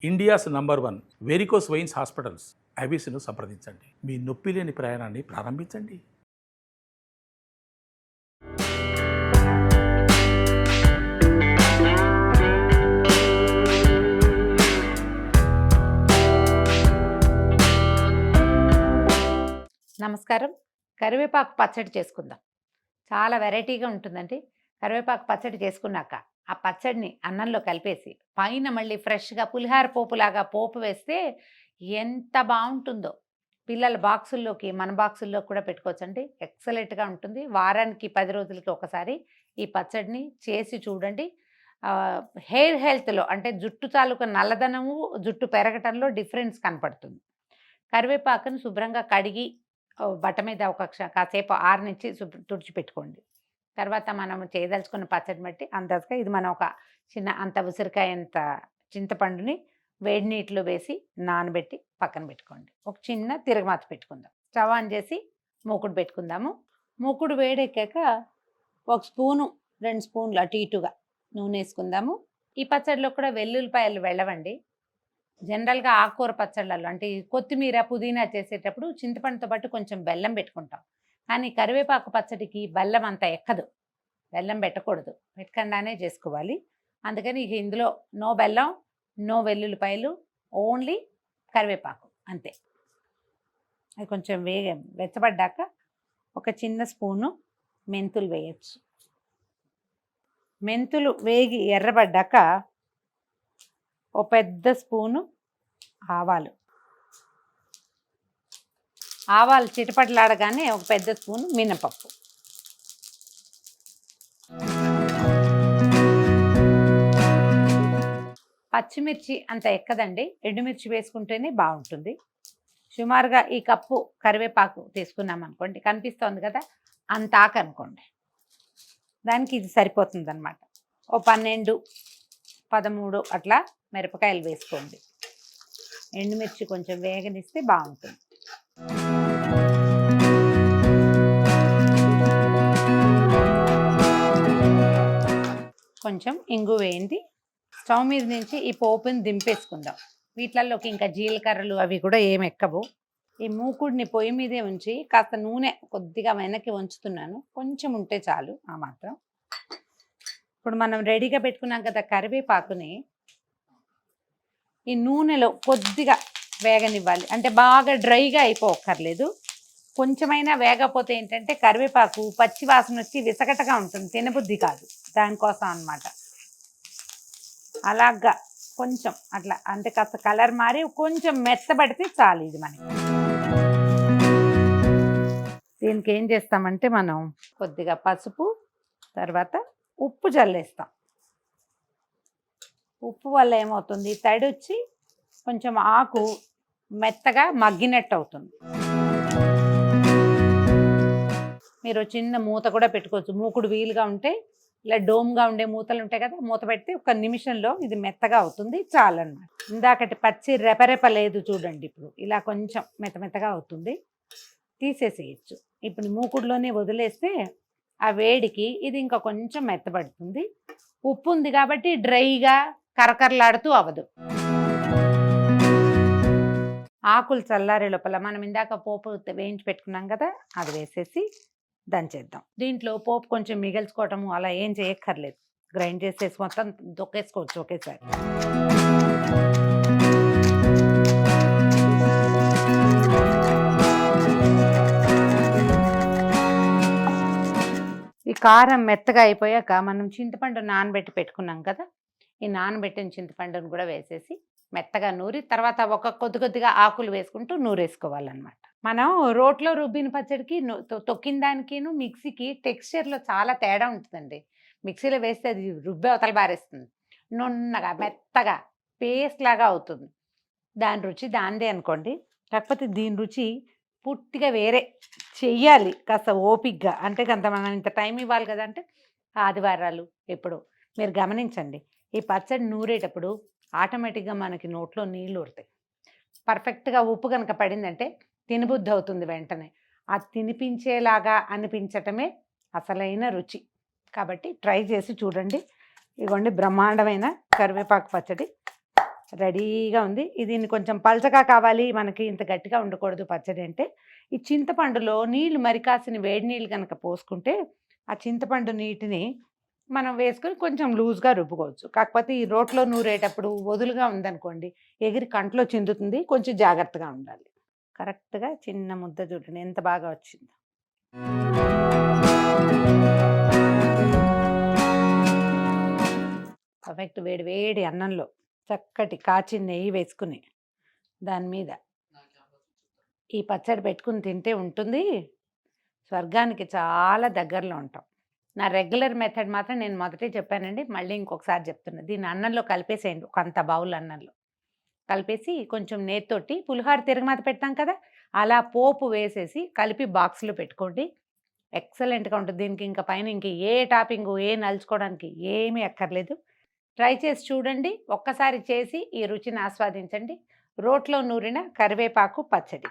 India's number 1 varicose veins hospitals ఐబీసీను సంప్రదించండి. మీ నొప్పి లేని ప్రయాణాన్ని ప్రారంభించండి. నమస్కారం. కరివేపాకు పచ్చడి చేసుకుందాం. చాలా వెరైటీగా ఉంటుందండి. కరివేపాకు పచ్చడి చేసుకున్నాక ఆ పచ్చడిని అన్నంలో కలిపేసి పైన మళ్ళీ ఫ్రెష్గా పులిహార పోపులాగా పోపు వేస్తే ఎంత బాగుంటుందో. పిల్లల బాక్సుల్లోకి మన బాక్సుల్లో కూడా పెట్టుకోవచ్చండి. ఎక్సలెంట్గా ఉంటుంది. వారానికి 10 రోజులకి ఒకసారి ఈ పచ్చడిని చేసి చూడండి. హెయిర్ హెల్త్లో అంటే జుట్టు తాలూకు నల్లదనము జుట్టు పెరగటంలో డిఫరెన్స్ కనపడుతుంది. కరివేపాకును శుభ్రంగా కడిగి బట్ట మీద కాసేపు ఆరనిచ్చి తుడిచిపెట్టుకోండి. తర్వాత మనం చేయదలుచుకున్న పచ్చడి బట్టి అందాజుగా ఇది మనం ఒక చిన్న అంత ఉసిరికాయ అంత చింతపండుని వేడి నీటిలో వేసి నానబెట్టి పక్కన పెట్టుకోండి. ఒక చిన్న తిరగమాత పెట్టుకుందాం. స్టవ్ ఆన్ చేసి మూకుడు పెట్టుకుందాము. మూకుడు వేడెక్కాక 1 స్పూను 2 స్పూన్లు అటు ఇటుగా నూనె వేసుకుందాము. ఈ పచ్చడిలో కూడా వెల్లుల్లిపాయలు వెళ్ళవండి. జనరల్గా ఆకుకూర పచ్చళ్ళలో అంటే కొత్తిమీర పుదీనా చేసేటప్పుడు చింతపండుతో పాటు కొంచెం బెల్లం పెట్టుకుంటాం. కానీ కరివేపాకు పచ్చడికి బెల్లం అంత ఎక్కదు. బెల్లం పెట్టకూడదు, పెట్టకుండానే చేసుకోవాలి. అందుకని ఇక ఇందులో నో బెల్లం, నో వెల్లుల్లిపాయలు, ఓన్లీ కరివేపాకు అంతే. అది కొంచెం వెచ్చబడ్డాక ఒక చిన్న స్పూను మెంతులు వేయచ్చు. మెంతులు వేగి ఎర్రబడ్డాక ఓ పెద్ద స్పూను ఆవాలు చిటపటలాడగానే ఒక పెద్ద స్పూను మినపప్పు. పచ్చిమిర్చి అంత ఎక్కదండి, ఎండుమిర్చి వేసుకుంటేనే బాగుంటుంది. సుమారుగా ఈ కప్పు కరివేపాకు తీసుకున్నాం అనుకోండి, కనిపిస్తోంది కదా, అంత ఆకు అనుకోండి, దానికి ఇది సరిపోతుంది అనమాట. ఓ 12, 13 అట్లా మిరపకాయలు వేసుకోండి. ఎండుమిర్చి కొంచెం వేగనిస్తే బాగుంటుంది. కొంచెం ఇంగు వేయండి. స్టవ్ మీద నుంచి ఈ పోపుని దింపేసుకుందాం. వీటిల్లోకి ఇంకా జీలకర్రలు అవి కూడా ఏమి ఎక్కవు. ఈ మూకుడిని పొయ్యి మీదే ఉంచి కాస్త నూనె కొద్దిగా వెనక్కి ఉంచుతున్నాను, కొంచెం ఉంటే చాలు, ఆ మాత్రం. ఇప్పుడు మనం రెడీగా పెట్టుకున్నాం కదా కరివేపాకుని ఈ నూనెలో కొద్దిగా వేగనివ్వాలి. అంటే బాగా డ్రైగా అయిపోక్కర్లేదు, కొంచెమైనా వేగపోతే ఏంటంటే కరివేపాకు పచ్చి వాసన వచ్చి విసగటగా ఉంటుంది, తినబుద్ధి కాదు. దానికోసం అన్నమాట. అలాగా కొంచెం అట్లా అంటే కాస్త కలర్ మారి కొంచెం మెత్తబడితే చాలు ఇది మనకి. దీనికి ఏం చేస్తామంటే మనం కొద్దిగా పసుపు, తర్వాత ఉప్పు జల్లేస్తాం. ఉప్పు వల్ల ఏమవుతుంది, తడొచ్చి కొంచెం ఆకు మెత్తగా మగ్గినట్టు అవుతుంది. మీరు చిన్న మూత కూడా పెట్టుకోవచ్చు. మూకుడు వీలుగా ఉంటే ఇలా డోమ్గా ఉండే మూతలు ఉంటాయి కదా, మూత పెడితే 1 నిమిషంలో ఇది మెత్తగా అవుతుంది, చాలన్నమాట. ఇందాకటి పచ్చి రెపరెప లేదు చూడండి, ఇప్పుడు ఇలా కొంచెం మెత్తగా అవుతుంది, తీసేసేయచ్చు. ఇప్పుడు మూకుడులోనే వదిలేస్తే ఆ వేడికి ఇది ఇంకా కొంచెం మెత్తబడుతుంది. ఉప్పు ఉంది కాబట్టి డ్రైగా కరకరలాడుతూ అవ్వదు. ఆకులు చల్లారే లోపల మనం ఇందాక పోపు వేయించి పెట్టుకున్నాం కదా, అది వేసేసి దంచేద్దాం. దీంట్లో పోపు కొంచెం మిగిల్చుకోవటము అలా ఏం చేయక్కర్లేదు, గ్రైండ్ చేసేసి మొత్తం దొక్కేసుకోవచ్చు ఒకేసారి. ఈ కారం మెత్తగా అయిపోయాక మనం చింతపండు నానబెట్టి పెట్టుకున్నాం కదా, ఈ నానబెట్టిన చింతపండును కూడా వేసేసి మెత్తగా నూరి తర్వాత ఒక కొద్దిగా ఆకులు వేసుకుంటూ నూరేసుకోవాలన్నమాట. మనం రోట్లో రుబ్బిన పచ్చడికి తొక్కిన దానికిను మిక్సీకి టెక్స్చర్లో చాలా తేడా ఉంటుందండి. మిక్సీలో వేస్తే అది రుబ్బే అవతల బారేస్తుంది, నున్నగా మెత్తగా పేస్ట్ లాగా అవుతుంది. దాని రుచి దానిదే అనుకోండి. కాకపోతే దీని రుచి పూర్తిగా వేరే. చెయ్యాలి కాస్త ఓపిక్గా, అంటే కొంత మనం ఇంత టైం ఇవ్వాలి కదా. అంటే ఆదివారాలు ఎప్పుడు మీరు గమనించండి, ఈ పచ్చడి నూరేటప్పుడు ఆటోమేటిక్గా మనకి నోట్లో నీళ్ళు ఊరుతాయి. పర్ఫెక్ట్గా ఉప్పు కనుక పడిందంటే తినబుద్ధి అవుతుంది వెంటనే. ఆ తినిపించేలాగా అనిపించటమే అసలైన రుచి. కాబట్టి ట్రై చేసి చూడండి. ఇదిగోండి బ్రహ్మాండమైన కరివేపాకు పచ్చడి రెడీగా ఉంది. దీన్ని కొంచెం పలచగా కావాలి, మనకి ఇంత గట్టిగా ఉండకూడదు పచ్చడి అంటే, ఈ చింతపండులో నీళ్లు మరికాసిన వేడి నీళ్ళు కనుక పోసుకుంటే, ఆ చింతపండు నీటిని మనం వేసుకొని కొంచెం లూజ్‌గా రుబ్బుకోవచ్చు. కాకపోతే ఈ రోట్లో నూరేటప్పుడు వదులుగా ఉందనుకోండి, ఎగిరి కంట్లో చిందుతుంది. కొంచెం జాగ్రత్తగా ఉండాలి. కరెక్ట్‌గా చిన్న ముద్ద చూడండి ఎంత బాగా వచ్చిందో. పర్ఫెక్ట్ వేడి వేడి అన్నంలో చక్కటి కాచిన నెయ్యి వేసుకుని దాని మీద ఈ పచ్చడి పెట్టుకుని తింటే ఉంటుంది. స్వర్గానికి చాలా దగ్గరలో ఉంటాం. నా రెగ్యులర్ మెథడ్ మాత్రం నేను మొదటే చెప్పానండి. మళ్ళీ ఇంకొకసారి చెప్తున్నా. దీన్ని అన్నంలో కలిపేసేయండి. ఒక అంత బౌల్ అన్నంలో కలిపేసి కొంచెం నేతితోటి పులిహోర తిరగమాత పెడతాం కదా, అలా పోపు వేసేసి కలిపి బాక్స్లో పెట్టుకోండి. ఎక్సలెంట్గా ఉంటుంది. దీనికి ఇంకా పైన ఇంక ఏ టాపింగు ఏ నలుచుకోవడానికి ఏమీ అక్కర్లేదు. ట్రై చేసి చూడండి. ఒక్కసారి చేసి ఈ రుచిని ఆస్వాదించండి. రోట్లో నూరిన కరివేపాకు పచ్చడి.